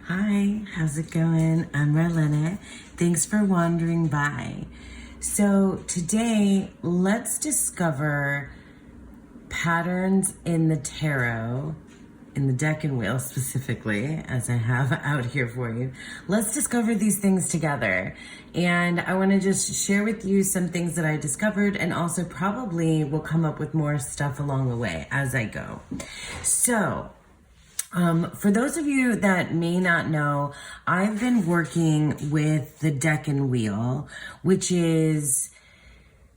Hi, how's it going? I'm Marlena. Thanks for wandering by. So today, let's discover patterns in the tarot, in the Decan wheel specifically, as I have out here for you. Let's discover these things together. And I want to just share with you some things that I discovered, and also probably will come up with more stuff along the way as I go. So, for those of you that may not know, I've been working with the Decan wheel, which is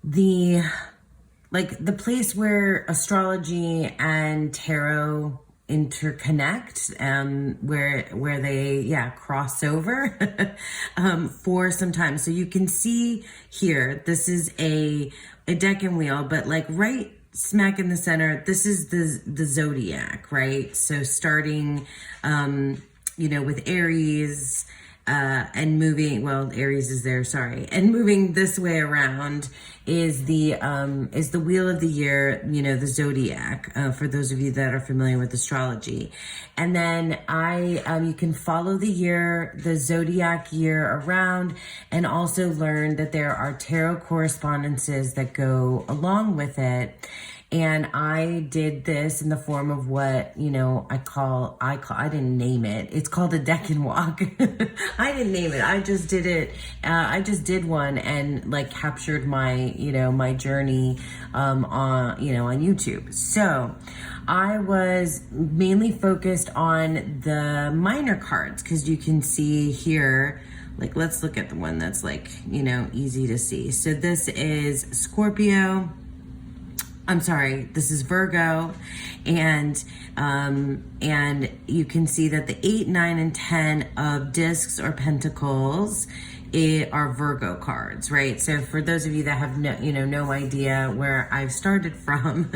the place where astrology and tarot interconnect, where they cross over for some time. So you can see here, this is a Decan wheel, but like right smack in the center, this is the zodiac, right? So starting with Aries, and moving, well, Aries is there, sorry, and moving this way around is the wheel of the year, the zodiac, for those of you that are familiar with astrology. And then you can follow the zodiac year around, and also learn that there are tarot correspondences that go along with it. And I did this in the form of what, I didn't name it. It's called a Decan walk. I didn't name it. I just did it. I just did one and captured my, my journey, on YouTube. So I was mainly focused on the minor cards, because you can see here, let's look at the one that's easy to see. So this is Scorpio. This is Virgo, and you can see that the 8, 9, and 10 of discs or pentacles are Virgo cards, right? So for those of you that have no idea where I've started from,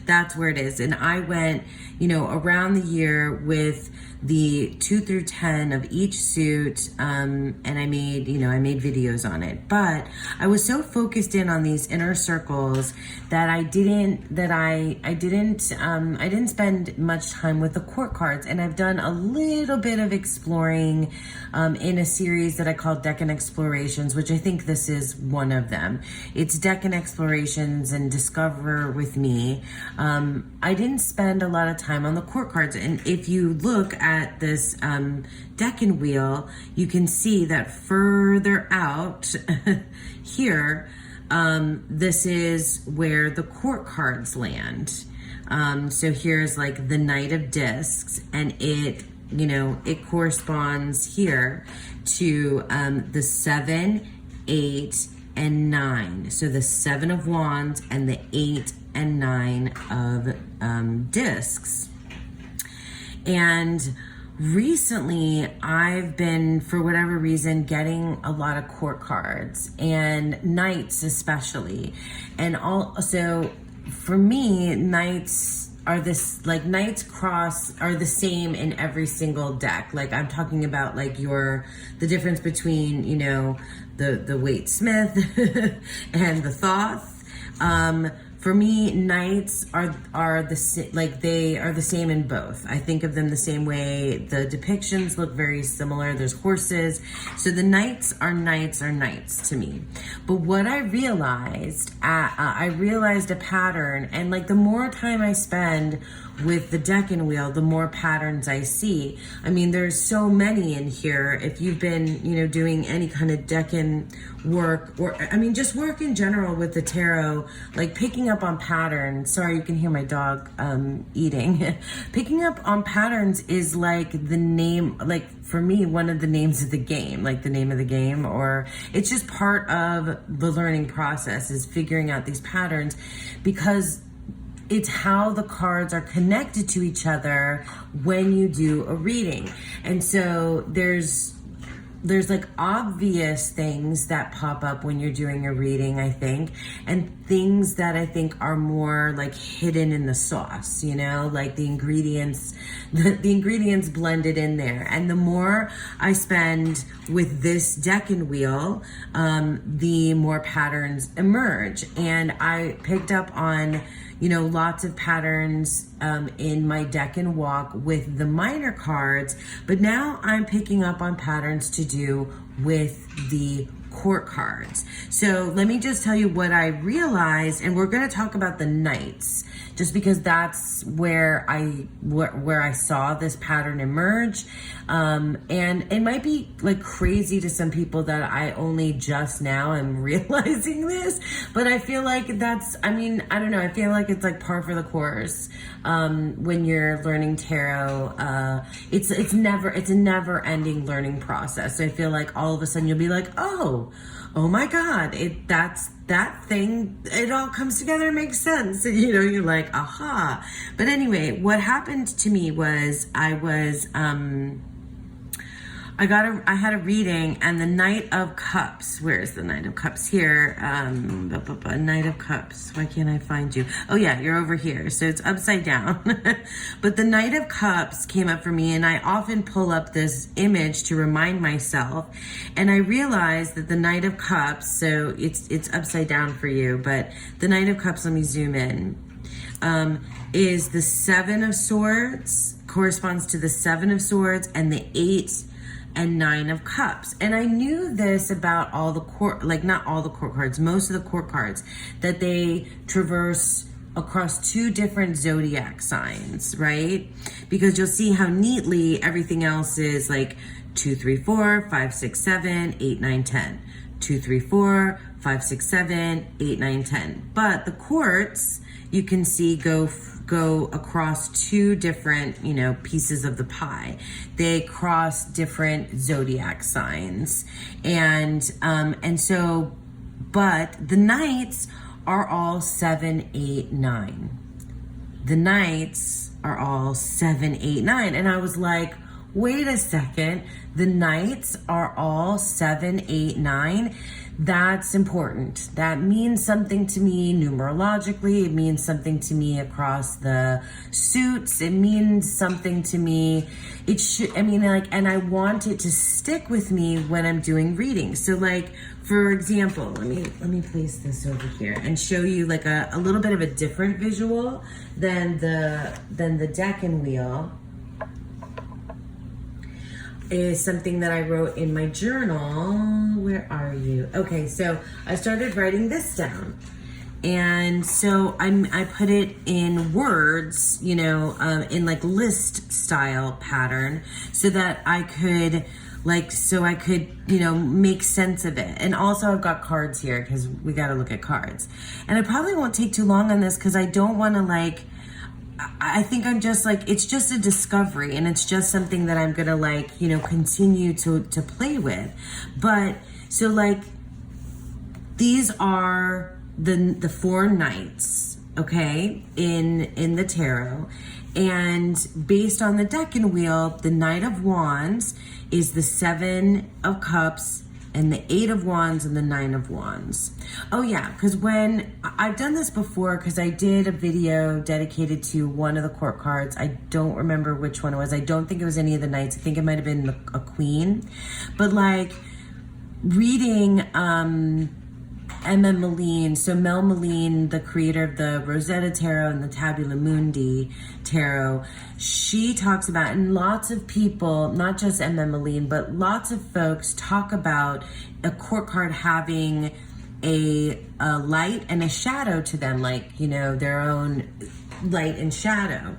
that's where it is. And I went, around the year with the 2 through 10 of each suit, and I made videos on it. But I was so focused in on these inner circles that I didn't spend much time with the court cards. And I've done a little bit of exploring in a series that I call Decan Explorations, which I think this is one of them. It's Decan Explorations and Discover with Me. I didn't spend a lot of time on the court cards. And if you look at this Decan wheel, you can see that further out here, this is where the court cards land. So here's the Knight of Discs, and it corresponds here to the 7, 8, and 9. So the 7 of Wands and the 8 and 9 of discs. And recently, I've been, for whatever reason, getting a lot of court cards, and knights especially. And also, for me, knights are knights are the same in every single deck. I'm talking about the difference between, the Waite Smith and the Thoth. For me, knights are they are the same in both. I think of them the same way. The depictions look very similar. There's horses. So the knights are knights to me. But what I realized a pattern, and the more time I spend with the Decan wheel, the more patterns I see. I mean, there's so many in here. If you've been, doing any kind of Decan work, or just work in general with the tarot, picking up on patterns. Sorry, you can hear my dog eating. Picking up on patterns is the name, for me, one of the names of the game, the name of the game, or it's just part of the learning process, is figuring out these patterns, because it's how the cards are connected to each other when you do a reading. And so there's obvious things that pop up when you're doing a reading, I think, and things that I think are more hidden in the sauce, the ingredients, the ingredients blended in there. And the more I spend with this Decan wheel, the more patterns emerge. And I picked up on lots of patterns in my Decan walk with the minor cards, but now I'm picking up on patterns to do with the court cards. So let me just tell you what I realized, and we're going to talk about the knights, just because that's where I saw this pattern emerge. And it might be like crazy to some people that I only just now am realizing this, but I feel like I don't know. I feel like it's like par for the course. When you're learning tarot, it's a never ending learning process. So I feel like all of a sudden you'll be like, oh my God, that's that thing, it all comes together and makes sense. You're like, aha. But anyway, what happened to me was I had a reading, and the Knight of Cups. Where is the Knight of Cups? Here. Knight of Cups. Why can't I find you? Oh yeah, you're over here. So it's upside down. But the Knight of Cups came up for me, and I often pull up this image to remind myself. And I realized that the Knight of Cups, so it's upside down for you, but the Knight of Cups, let me zoom in, is the Seven of Swords, corresponds to the Seven of Swords, and the Eight and Nine of Cups. And I knew this about all the not all the court cards, most of the court cards, that they traverse across two different zodiac signs, right? Because you'll see how neatly everything else is like 2, 3, 4, 5, 6, 7, 8, 9, 10. 2, 3, 4, 5, 6, 7, 8, 9, 10. But the courts, you can see, go across two different, pieces of the pie. They cross different zodiac signs. And so, but the knights are all 7, 8, 9. The knights are all 7, 8, 9. And I was like, wait a second, the knights are all 7, 8, 9. That's important. That means something to me numerologically. It means something to me across the suits. It means something to me. And I want it to stick with me when I'm doing readings. So for example, let me place this over here and show you like a little bit of a different visual than the Decan wheel. Is something that I wrote in my journal. Where are you? Okay, so I started writing this down. And so I put it in words, in like list style pattern, so that I could make sense of it. And also I've got cards here because we got to look at cards. And I probably won't take too long on this because I don't want to I think I'm just it's just a discovery, and it's just something that I'm gonna continue to play with. But so these are the four knights, okay, in the tarot. And based on the Decan wheel, the Knight of Wands is the Seven of Cups, and the Eight of Wands and the Nine of Wands. Oh yeah, because when I've done this before, because I did a video dedicated to one of the court cards. I don't remember which one it was. I don't think it was any of the knights. I think it might have been a queen. But reading Emma Moline, so Mel Moline, the creator of the Rosetta Tarot and the Tabula Mundi Tarot, she talks about, and lots of people, not just Emma Moline, but lots of folks talk about a court card having a light and a shadow to them, their own light and shadow.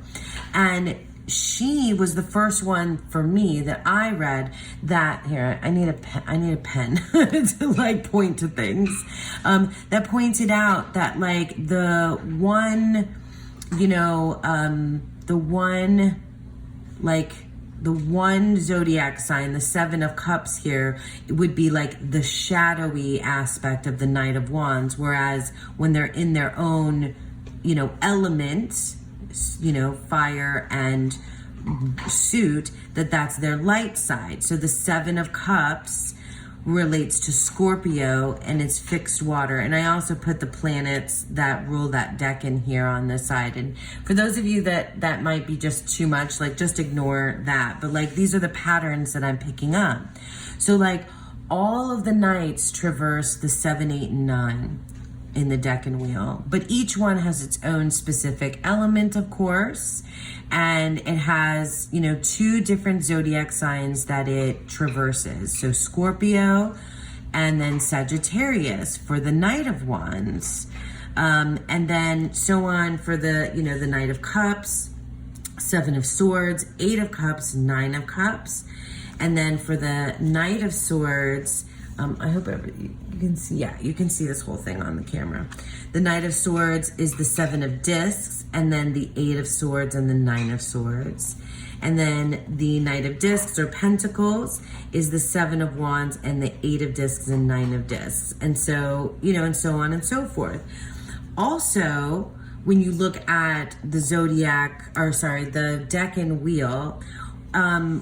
And she was the first one for me that I read that, here, I need a pen to point to things, that pointed out that the one zodiac sign, the Seven of Cups here, it would be the shadowy aspect of the Knight of Wands, whereas when they're in their own, element, fire and suit, that's their light side. So the Seven of Cups relates to Scorpio, and it's fixed water. And I also put the planets that rule that Decan here on this side. And for those of you that might be just too much, just ignore that. But these are the patterns that I'm picking up. So all of the knights traverse the 7, 8, and 9. in the Decan wheel, but each one has its own specific element, of course, and it has, you know, 2 different zodiac signs that it traverses. So Scorpio and then Sagittarius for the Knight of Wands, and then so on for the, you know, the Knight of Cups, 7 of Swords, 8 of Cups, 9 of Cups, and then for the Knight of Swords, I hope you can see, yeah, you can see this whole thing on the camera. The Knight of Swords is the 7 of Discs, and then the 8 of Swords and the 9 of Swords. And then the Knight of Discs or Pentacles is the 7 of Wands and the 8 of Discs and 9 of Discs. And so, you know, and so on and so forth. Also, when you look at the the Decan wheel,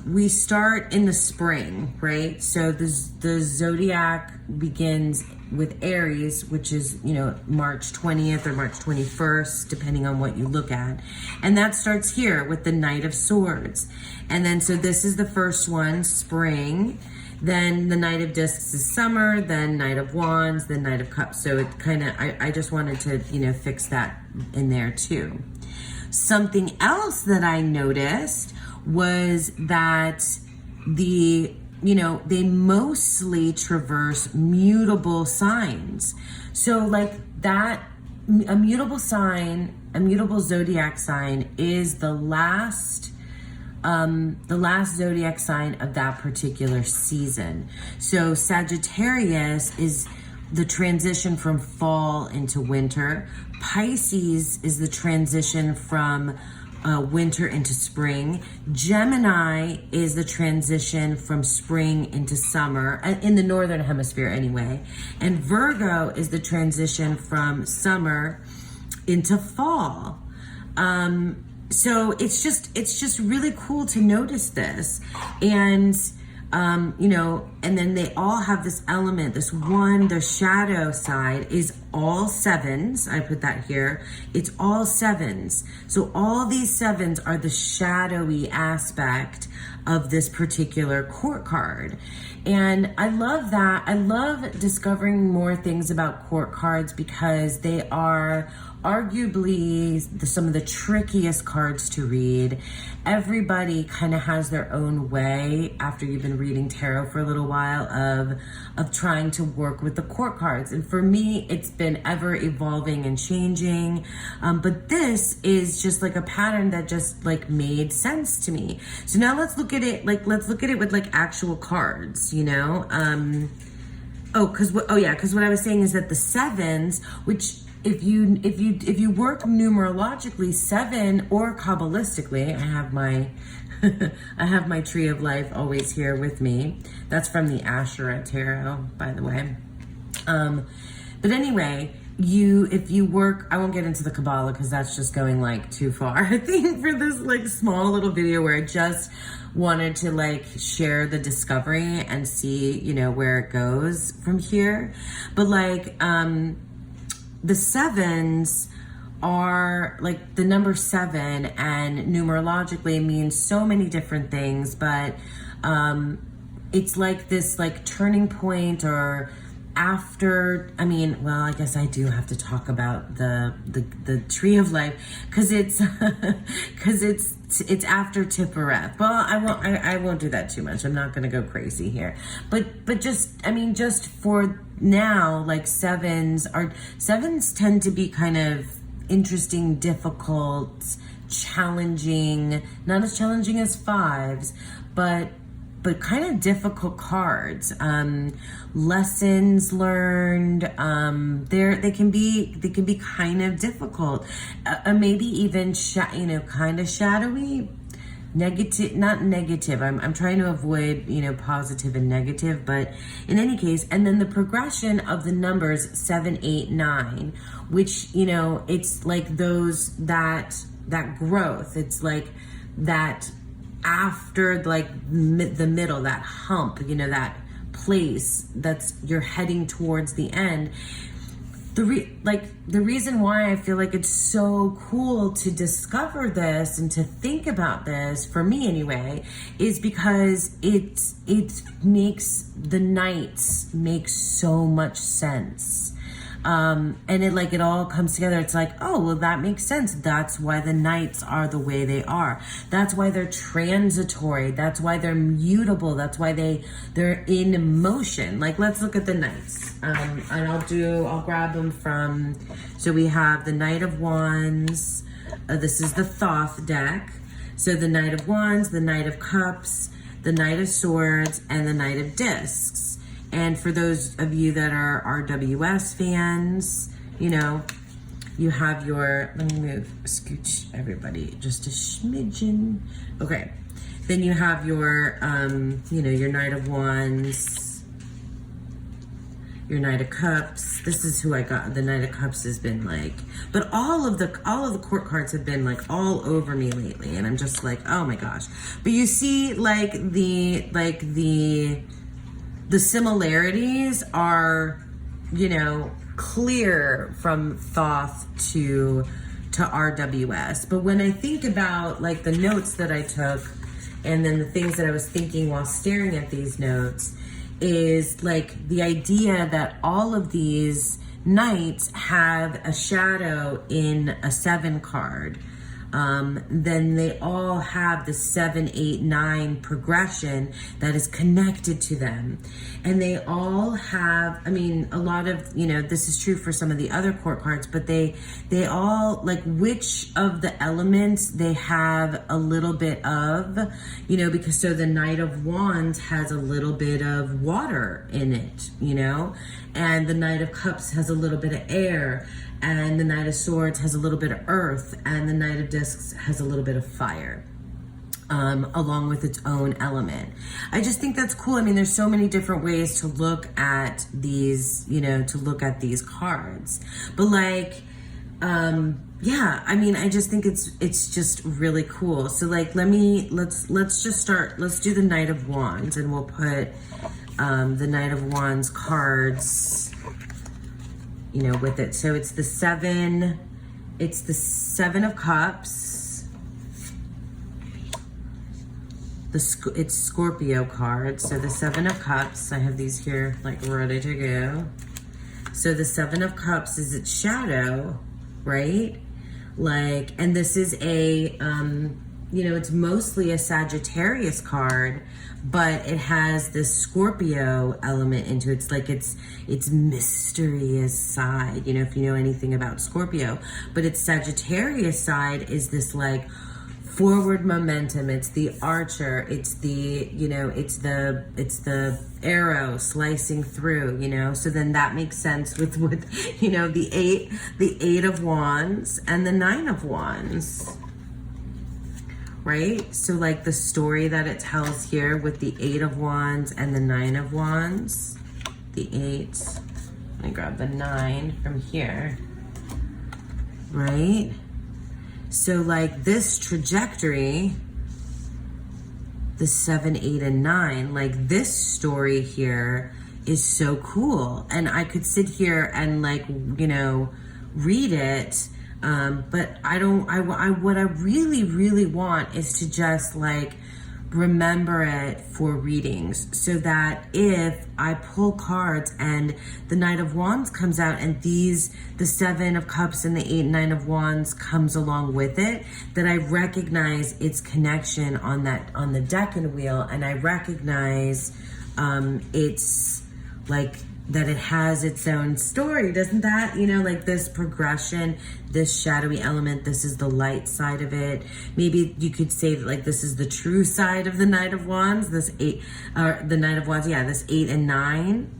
we start in the spring, right? So the zodiac begins with Aries, which is, you know, March 20th or March 21st, depending on what you look at. And that starts here with the Knight of Swords. And then, so this is the first one, spring. Then the Knight of Discs is summer, then Knight of Wands, then Knight of Cups. So it kind of, I just wanted to, you know, fix that in there too. Something else that I noticed was that they mostly traverse mutable signs. So like that, a mutable zodiac sign is the last zodiac sign of that particular season. So Sagittarius is the transition from fall into winter. Pisces is the transition from winter into spring. Gemini is the transition from spring into summer, in the northern hemisphere anyway. And Virgo is the transition from summer into fall. So it's just really cool to notice this. And you know, and then they all have this element, the shadow side is all 7s. I put that here. It's all 7s. So all these 7s are the shadowy aspect of this particular court card. And I love that. I love discovering more things about court cards because they are arguably some of the trickiest cards to read. Everybody kind of has their own way after you've been reading tarot for a little while of trying to work with the court cards. And for me, it's been ever evolving and changing. But this is just like a pattern that just like made sense to me. So now let's look at it with like actual cards, you know? Because what I was saying is that the 7s, which if you work numerologically, 7 or Kabbalistically, I have my tree of life always here with me. That's from the Asherah Tarot, by the way. But anyway, if you work, I won't get into the Kabbalah because that's just going like too far, I think, for this like small little video where I just wanted to like share the discovery and see, you know, where it goes from here. But like, the 7s are like the number 7, and numerologically means so many different things, but it's like this like turning point or after, I guess I do have to talk about the tree of life because it's after Tiphareth. Well, I won't do that too much. I'm not going to go crazy here, but just for now, like 7s tend to be kind of interesting, difficult, challenging, not as challenging as 5s, but kind of difficult cards. Lessons learned, they can be kind of difficult, maybe even kind of shadowy, negative, not negative. I'm trying to avoid, positive and negative, but in any case, and then the progression of the numbers 7, 8, 9, which, it's like that growth. It's like that after like the middle, that hump, that place that's you're heading towards the end. The reason why I feel like it's so cool to discover this and to think about this, for me anyway, is because it makes the nights make so much sense. And it all comes together. It's like, oh, well, that makes sense. That's why the Knights are the way they are. That's why they're transitory. That's why they're mutable. That's why they're in motion. Like, let's look at the Knights. And I'll grab them from, so we have the Knight of Wands. This is the Thoth deck. So the Knight of Wands, the Knight of Cups, the Knight of Swords, and the Knight of Discs. And for those of you that are RWS fans, you know, you have your, let me scooch everybody just a smidgen. Okay. Then you have your, you know, your Knight of Wands, your Knight of Cups. This is who I got. The Knight of Cups has been like, but all of the court cards have been like all over me lately, and I'm just like, oh my gosh. But you see, like the similarities are, you know, clear from Thoth to RWS. But when I think about like the notes that I took, and then the things that I was thinking while staring at these notes, is like the idea that all of these Knights have a shadow in a 7 card. Then they all have the 7, 8, 9 progression that is connected to them. And they all have, I mean, a lot of, you know, this is true for some of the other court cards, but they all, like, which of the elements they have a little bit of, you know, because so the Knight of Wands has a little bit of water in it, you know, and the Knight of Cups has a little bit of air, and the Knight of Swords has a little bit of earth, and the Knight of Discs has a little bit of fire, along with its own element. I just think that's cool. I mean, there's so many different ways to look at these, you know, to look at these cards. But like, yeah, I mean, I just think it's just really cool. So like, let's just start, let's do the Knight of Wands, and we'll put the Knight of Wands cards, you know, with it. So it's the 7 of Cups. It's Scorpio cards. So the 7 of Cups, I have these here like ready to go. So the 7 of Cups is its shadow, right? Like, and this is a, you know, it's mostly a Sagittarius card, but it has this Scorpio element into it. It's like its mysterious side, you know, if you know anything about Scorpio. But its Sagittarius side is this like forward momentum. It's the archer. It's the, you know, it's the arrow slicing through, you know. So then that makes sense with you know, the 8 of Wands and the 9 of Wands. Right? So like the story that it tells here with the 8 of Wands and the 9 of Wands. The 8. Let me grab the 9 from here. Right? So like this trajectory, the 7, 8, and 9, like this story here is so cool. And I could sit here and like, you know, read it. But what I really, really want is to just like remember it for readings, so that if I pull cards and the Knight of Wands comes out and the 7 of Cups and the 8 and 9 of Wands comes along with it, that I recognize its connection on the Decan wheel, and I recognize it's like that it has its own story. Doesn't that, you know, like this progression, this shadowy element, this is the light side of it. Maybe you could say that like this is the true side of the Knight of Wands, this 8, the Knight of Wands, yeah, this 8 and 9,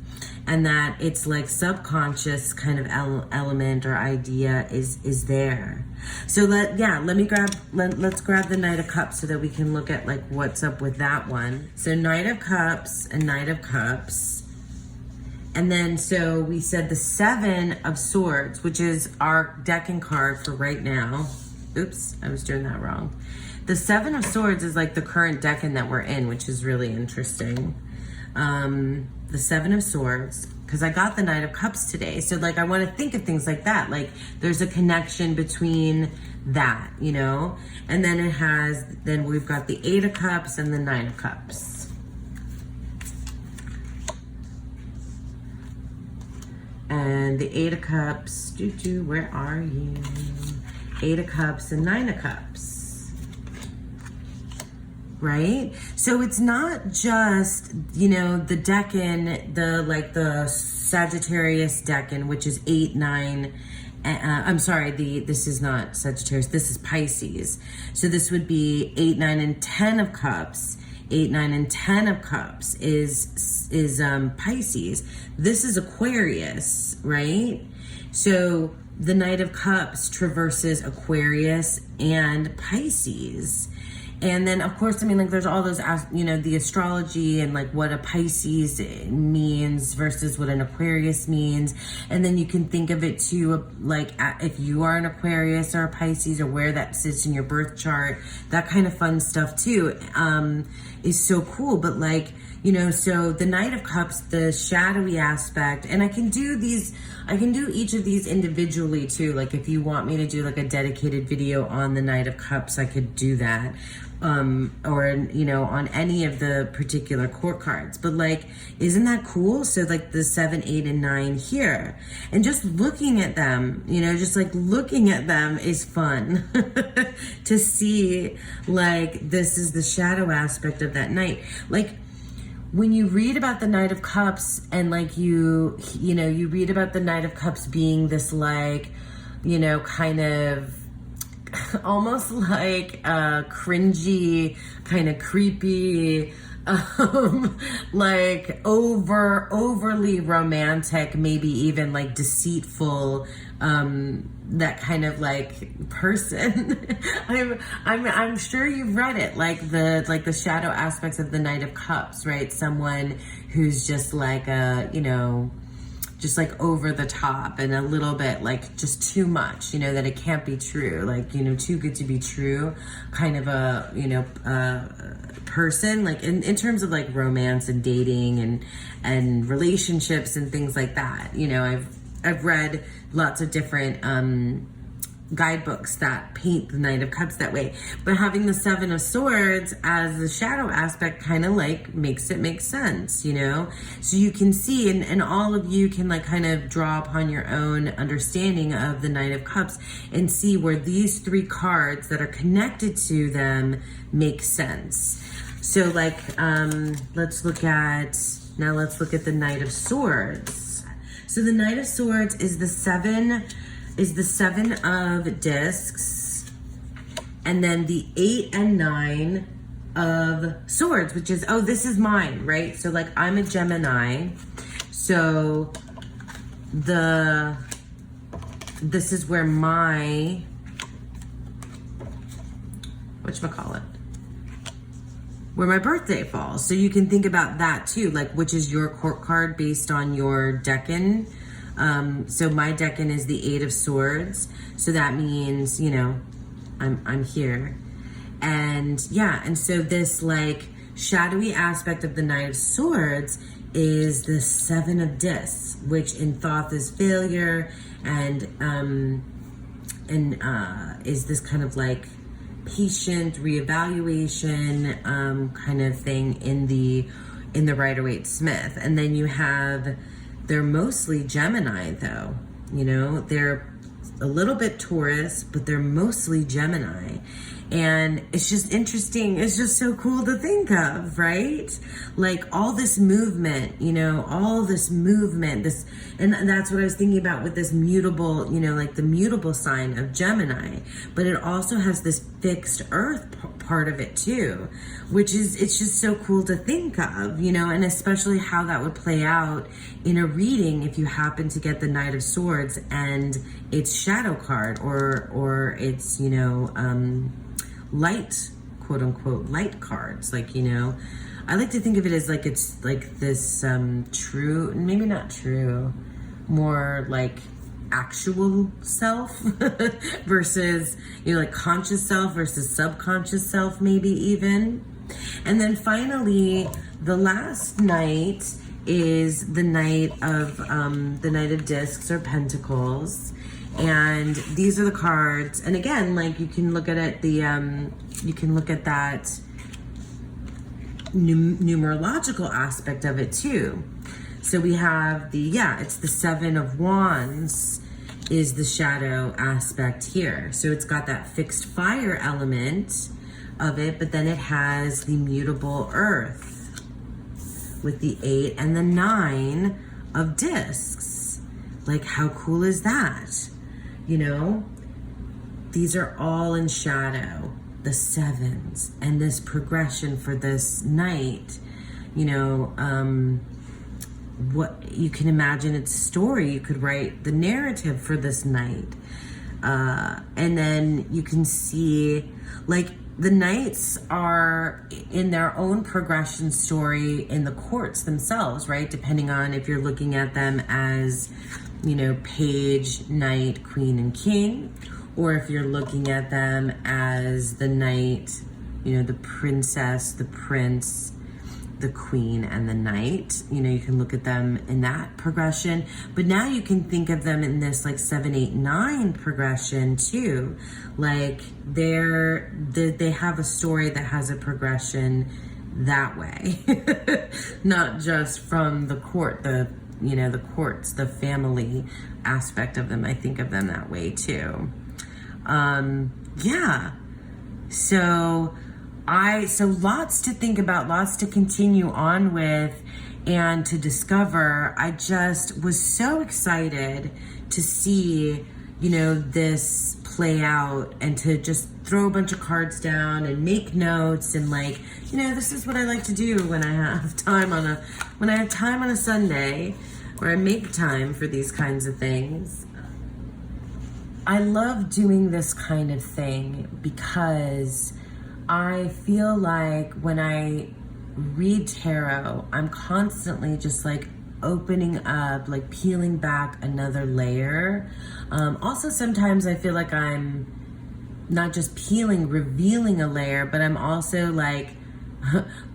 and that it's like subconscious kind of element or idea is there. So let's grab the Knight of Cups so that we can look at like what's up with that one. So Knight of Cups and Knight of Cups. And then, so we said the 7 of Swords, which is our Decan card for right now. Oops, I was doing that wrong. The 7 of Swords is like the current Decan that we're in, which is really interesting. The 7 of Swords, because I got the Knight of Cups today. So like, I want to think of things like that. Like there's a connection between that, you know? And then then we've got the 8 of Cups and the 9 of Cups. And then the Eight of Cups. Where are you? Eight of Cups and Nine of Cups. Right? So it's not just, you know, the Decan, the Sagittarius Decan, which is 8, 9. I'm sorry, this is not Sagittarius, this is Pisces. So this would be 8, 9, and 10 of Cups. 8, 9, and 10 of Cups is Pisces. This is Aquarius, right? So the Knight of Cups traverses Aquarius and Pisces. And then, of course, I mean, like, there's all those, you know, the astrology and, like, what a Pisces means versus what an Aquarius means. And then you can think of it, too, like, if you are an Aquarius or a Pisces or where that sits in your birth chart, that kind of fun stuff, too, is so cool. But, like, you know, so the Knight of Cups, the shadowy aspect, and I can do each of these individually, too. Like, if you want me to do, like, a dedicated video on the Knight of Cups, I could do that. Or, you know, on any of the particular court cards. But, like, isn't that cool? So, like, the 7, 8, and 9 here. And just looking at them, you know, just, like, looking at them is fun. To see, like, this is the shadow aspect of that Knight. Like, when you read about the Knight of Cups and, like, you know, you read about the Knight of Cups being this, like, you know, kind of almost like cringy, kind of creepy, like overly romantic, maybe even like deceitful, that kind of like person. I'm sure you've read it, like the shadow aspects of the Knight of Cups, right? Someone who's just like you know, just like over the top and a little bit like just too much, you know, that it can't be true, like, you know, too good to be true, kind of a, you know, person, like in terms of like romance and dating and relationships and things like that. You know, I've read lots of different guidebooks that paint the Knight of Cups that way, but having the 7 of Swords as the shadow aspect kind of like makes it make sense, you know? So you can see, and all of you can like kind of draw upon your own understanding of the Knight of Cups and see where these 3 cards that are connected to them make sense. So like, let's look at the Knight of Swords. So the Knight of Swords is the 7 of discs, and then the 8 and 9 of swords, which is, oh, this is mine, right? So like, I'm a Gemini, so this is where my, whatchamacallit, where my birthday falls. So you can think about that too, like, which is your court card based on your Decan. So my Decan is the 8 of Swords. So that means, you know, I'm here. And yeah, and so this like shadowy aspect of the Knight of Swords is the 7 of Discs, which in Thoth is failure and is this kind of like patient reevaluation kind of thing in the Rider-Waite-Smith. And then you have, they're mostly Gemini though, you know, they're a little bit Taurus, but they're mostly Gemini. And it's just interesting. It's just so cool to think of, right? Like all this movement, you know, all this movement, this, and that's what I was thinking about with this mutable, you know, like the mutable sign of Gemini, but it also has this fixed earth part of it too, which is, it's just so cool to think of, you know, and especially how that would play out in a reading if you happen to get the Knight of Swords and its shadow card or its, you know, light, quote unquote, light cards. Like, you know, I like to think of it as like, it's like this true, maybe not true, more like actual self versus, you know, like conscious self versus subconscious self, maybe even. And then finally, the last Knight is the Knight of Discs or Pentacles. And these are the cards, and again, like you can look at it, you can look at that numerological aspect of it too. So we have it's the Seven of Wands is the shadow aspect here. So it's got that fixed fire element of it, but then it has the mutable earth with the 8 and the 9 of discs. Like, how cool is that? You know, these are all in shadow, the sevens, and this progression for this night, you know, what you can imagine, it's a story. You could write the narrative for this night. And then you can see, like, the knights are in their own progression story in the courts themselves, right? Depending on if you're looking at them as, you know, page, knight, queen, and king, or if you're looking at them as the knight, you know, the princess, the prince, the queen, and the knight. You know, you can look at them in that progression, but now you can think of them in this like 7, 8, 9 progression too. Like they have a story that has a progression that way, not just from the court, the courts, the family aspect of them. I think of them that way too. So lots to think about, lots to continue on with and to discover. I just was so excited to see, you know, this play out and to just throw a bunch of cards down and make notes and, like, you know, this is what I like to do when I have time on a Sunday, where I make time for these kinds of things. I love doing this kind of thing because I feel like when I read tarot, I'm constantly just like opening up, like peeling back another layer. Also, sometimes I feel like I'm not just revealing a layer, but I'm also like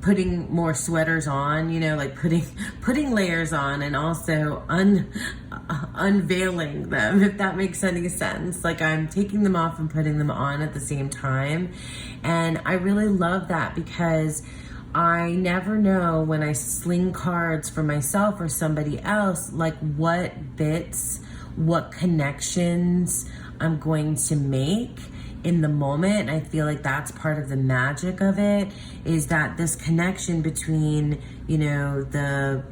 putting more sweaters on, you know, like putting layers on and also unveiling them, if that makes any sense. Like, I'm taking them off and putting them on at the same time. And I really love that because I never know when I sling cards for myself or somebody else, like what bits, what connections I'm going to make in the moment. I feel like that's part of the magic of it, is that this connection between, you know, the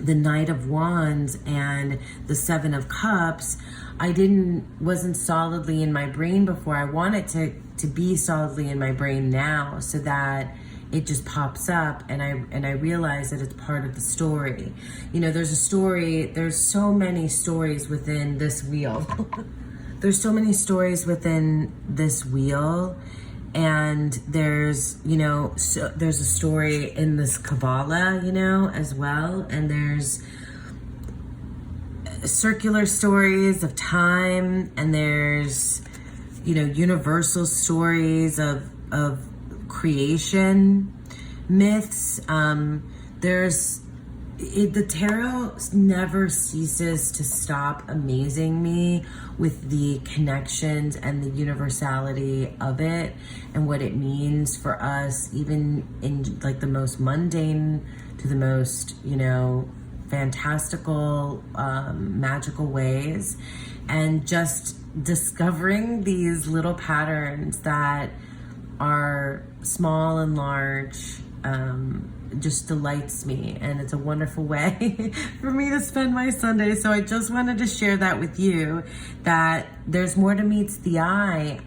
Knight of Wands and the Seven of Cups, wasn't solidly in my brain before. I want it to be solidly in my brain now, so that it just pops up and I realize that it's part of the story. You know, there's so many stories within this wheel. There's so many stories within this wheel, and there's a story in this Kabbalah, you know, as well, and there's circular stories of time, and there's, you know, universal stories of creation myths. The tarot never ceases to stop amazing me with the connections and the universality of it and what it means for us, even in like the most mundane to the most, you know, fantastical, magical ways, and just discovering these little patterns that are small and large, just delights me, and it's a wonderful way for me to spend my Sunday. So I just wanted to share that with you, that there's more to meets the eye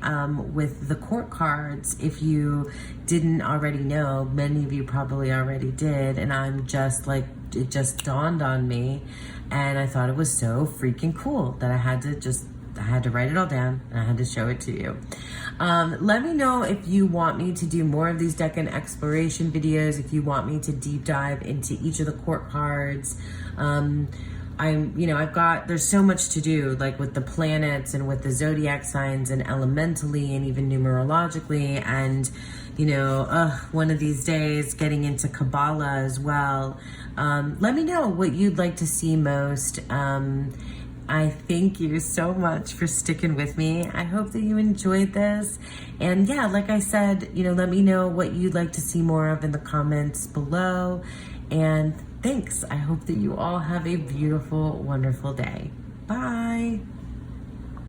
with the court cards. If you didn't already know, many of you probably already did, and I'm just like, it just dawned on me, and I thought it was so freaking cool that I had to write it all down and I had to show it to you. Let me know if you want me to do more of these Decan exploration videos, if you want me to deep dive into each of the court cards. There's so much to do, like with the planets and with the zodiac signs and elementally and even numerologically, and, you know, one of these days getting into Kabbalah as well. Let me know what you'd like to see most. I thank you so much for sticking with me. I hope that you enjoyed this. And yeah, like I said, you know, let me know what you'd like to see more of in the comments below. And thanks. I hope that you all have a beautiful, wonderful day. Bye.